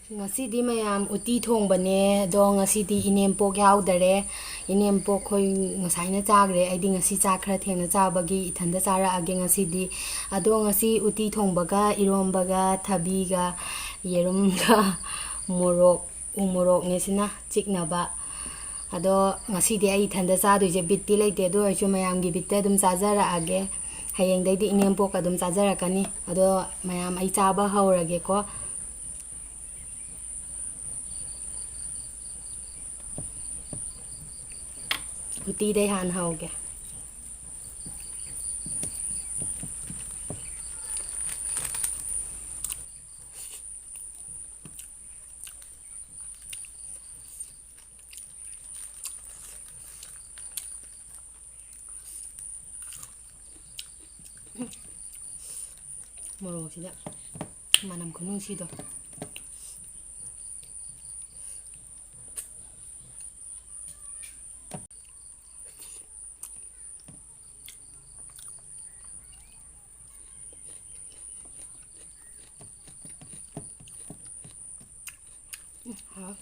ꯉꯁꯤꯗꯤ ꯃꯌꯥꯝ ꯎꯇꯤ ꯊꯣꯡꯕꯅꯦ ꯑꯗꯣ ꯉꯁꯤꯗꯤ ꯏꯅꯦꯝꯄꯣꯛ ꯌꯥꯎꯗꯔꯦ ꯏꯅꯦꯝꯄꯣꯛ ꯈꯣꯏ ꯉꯁꯥꯏꯅ ꯆꯥꯈ꯭ꯔꯦ ꯑꯩꯗꯤ ꯉꯁꯤ ꯆꯥꯛ ꯈꯔ ꯊꯦꯡꯅ ꯆꯥꯕꯒꯤ ꯏꯊꯟꯇ ꯆꯥꯔꯛꯑꯒꯦ ꯉꯁꯤꯗꯤ ꯑꯗꯣ ꯉꯁꯤ ꯎꯇꯤ ꯊꯣꯡꯕꯒ ꯏꯔꯣꯝꯕꯒ ꯊꯕꯤꯒ ꯌꯦꯔꯨꯝꯒ ꯃꯣꯔꯣꯛ ꯎ ꯃꯣꯔꯣꯛꯅꯦ ꯁꯤꯅ ꯆꯤꯛꯅꯕ ꯑꯗꯣ ꯉꯁꯤꯗꯤ ꯑꯩ ꯏꯊꯟꯇ ꯆꯥꯗꯣꯏꯁꯦ ꯕꯤꯠꯇꯤ ꯂꯩꯇꯦ ꯑꯗꯨ ꯑꯣꯏꯔꯁꯨ ꯃꯌꯥꯝꯒꯤ ꯕꯤꯠꯇ ꯑꯗꯨꯝ ꯆꯥꯖꯔꯛꯑꯒꯦ ꯍꯌꯦꯡꯗꯩꯗꯤ ꯏꯅꯦꯝꯄꯣꯛꯀ ꯑꯗꯨꯝ ꯆꯥꯖꯔꯛꯀꯅꯤ ꯑꯗꯣ ꯃꯌꯥꯝ ꯑꯩ ꯆꯥꯕ ꯍꯧꯔꯒꯦꯀꯣ ꯎꯇꯤꯗꯩ ꯍꯥꯟꯅ ꯍꯧꯒꯦ ꯃꯣꯔꯣꯛꯁꯤꯗ ꯃꯅꯝ ꯈꯨꯅꯨꯡꯁꯤꯗꯣ ꯍꯥꯎ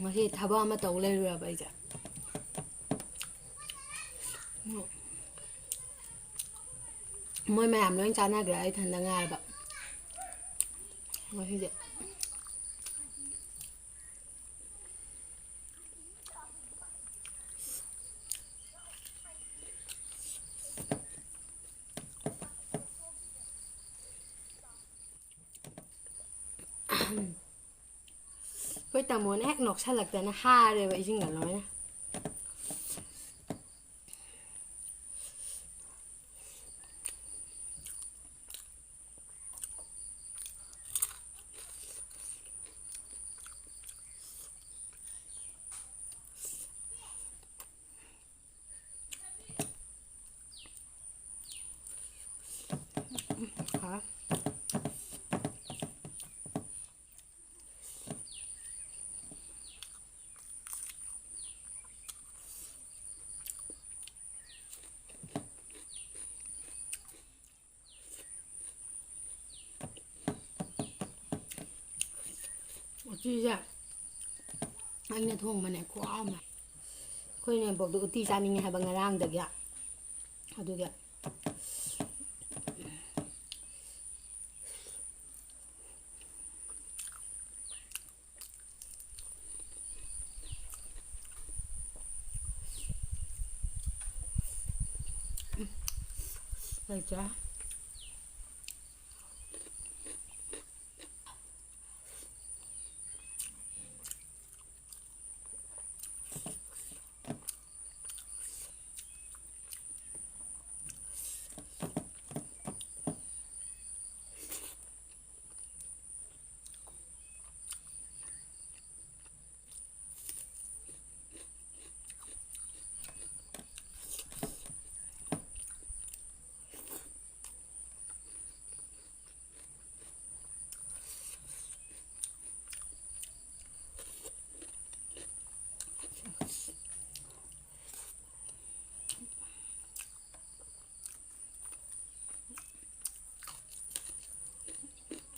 ꯉꯁꯤ ꯊꯕꯛ ꯑꯃ ꯇꯧ ꯂꯩꯔꯨꯔꯕ ꯑꯩꯁꯦ ꯃꯣꯏ ꯃꯌꯥꯝ ꯂꯣꯏ ꯆꯥꯟꯅꯈ꯭ꯔꯦ ꯑꯩ ꯏꯊꯟꯇ ꯉꯥꯏꯔꯕ ꯉꯁꯤꯗꯤ ꯑꯩꯈꯣꯏ ꯇꯥꯃꯣꯅ ꯍꯦꯛ ꯅꯣꯛꯁꯜꯂꯛꯇꯅ ꯍꯥꯔꯦꯕ ꯏꯁꯤꯡꯒ ꯂꯣꯏꯅ ꯍꯥꯎ ꯎꯇꯤꯁꯦ ꯑꯩꯅ ꯊꯣꯡꯕꯅꯦ ꯈꯨꯍꯥꯎ ꯑꯃ ꯑꯩꯈꯣꯏ ꯏꯅꯦꯝꯄꯣꯛꯇꯣ ꯎꯇꯤ ꯆꯥꯅꯤꯡꯉꯦ ꯍꯥꯏꯕ ꯉꯔꯥꯡꯗꯒꯤ ꯑꯗꯨꯒꯤ ꯂꯩꯇ꯭ꯔꯦ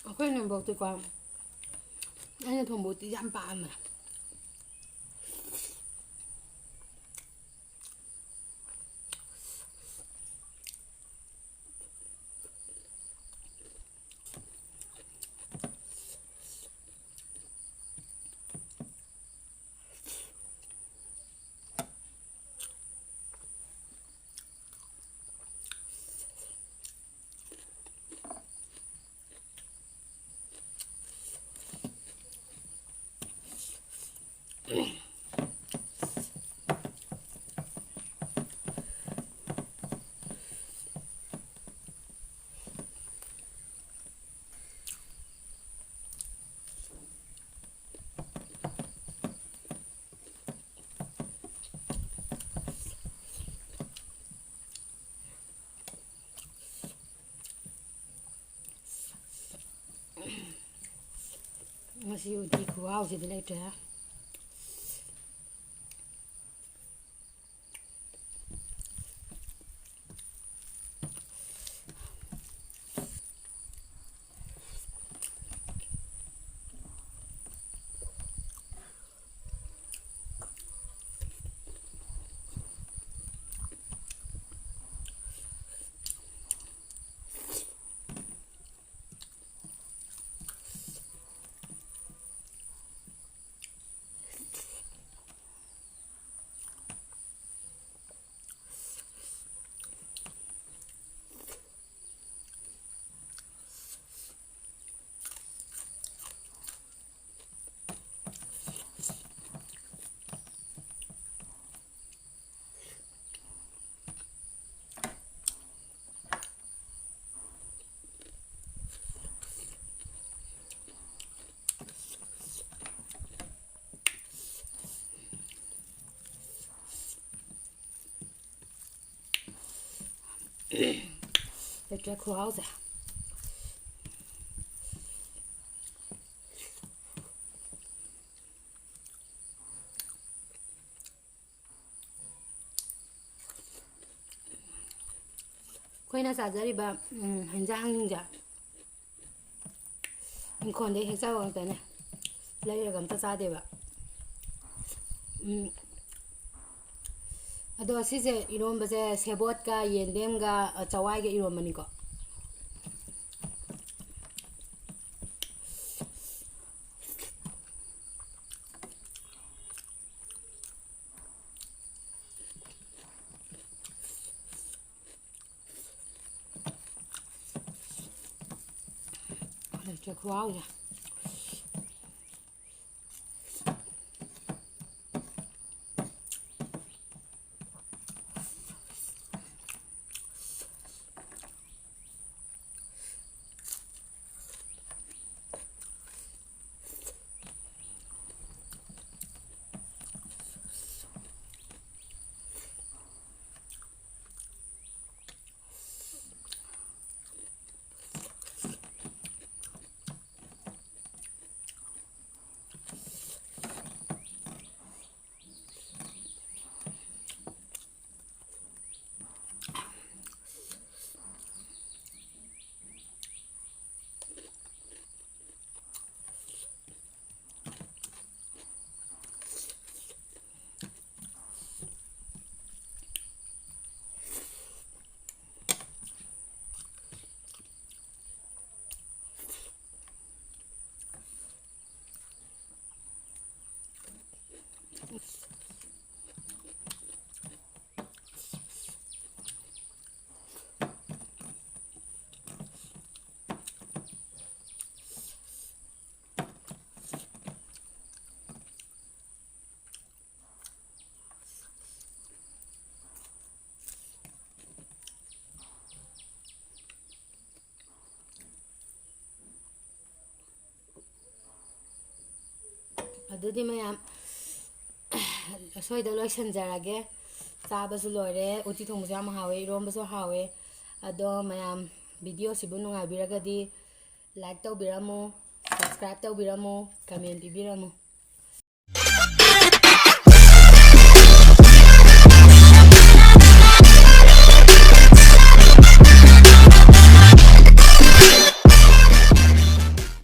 ꯑꯩꯈꯣꯏ ꯏꯅꯦꯝꯄꯣꯛꯇꯤꯀꯣ ꯑꯩꯅ ꯊꯣꯡꯕ ꯎꯇꯤꯁꯦ ꯌꯥꯝ ꯄꯥꯝꯃꯦ ꯉꯁꯤ ꯎꯇꯤ ꯈꯨꯍꯥꯎꯁꯤꯗꯤ ꯂꯩꯇ꯭ꯔꯦ ꯂꯩꯇ꯭ꯔꯦ ꯈꯨꯍꯥꯎꯁꯦ ꯑꯩꯈꯣꯏꯅ ꯆꯥꯖꯔꯤꯕ ꯍꯦꯟꯖꯥꯡꯁꯤꯡꯁꯦ ꯏꯪꯈꯣꯜꯗꯒꯤ ꯍꯦꯛꯆꯕ ꯉꯥꯛꯇꯅꯦ ꯂꯩꯔꯒ ꯑꯝꯇ ꯆꯥꯗꯦꯕ ꯑꯗꯣ ꯁꯤꯁꯦ ꯏꯔꯣꯝꯕꯁꯦ ꯁꯦꯕꯣꯠꯀ ꯌꯦꯟꯗꯦꯝꯒ ꯆꯋꯥꯏꯒ ꯏꯔꯣꯝꯕꯅꯤꯀꯣ ꯂꯩꯇ꯭ꯔꯦ ꯈꯨꯍꯥꯎꯁꯦ ꯑꯗꯨꯗꯤ ꯃꯌꯥꯝ ꯑꯁꯣꯏꯗ ꯂꯣꯏꯁꯤꯟꯖꯔꯒꯦ ꯆꯥꯕꯁꯨ ꯂꯣꯏꯔꯦ ꯎꯇꯤ ꯊꯣꯡꯕꯁꯨ ꯌꯥꯝ ꯍꯥꯎꯋꯦ ꯏꯔꯣꯝꯕꯁꯨ ꯍꯥꯎꯋꯦ ꯑꯗꯣ ꯃꯌꯥꯝ ꯚꯤꯗꯤꯑꯣꯁꯤꯕꯨ ꯅꯨꯡꯉꯥꯏꯕꯤꯔꯒꯗꯤ ꯂꯥꯏꯛ ꯇꯧꯕꯤꯔꯝꯃꯨ ꯁꯕꯁꯀ꯭ꯔꯥꯏꯕ ꯇꯧꯕꯤꯔꯝꯃꯨ ꯀꯃꯦꯟ ꯄꯤꯕꯤꯔꯝꯃꯨ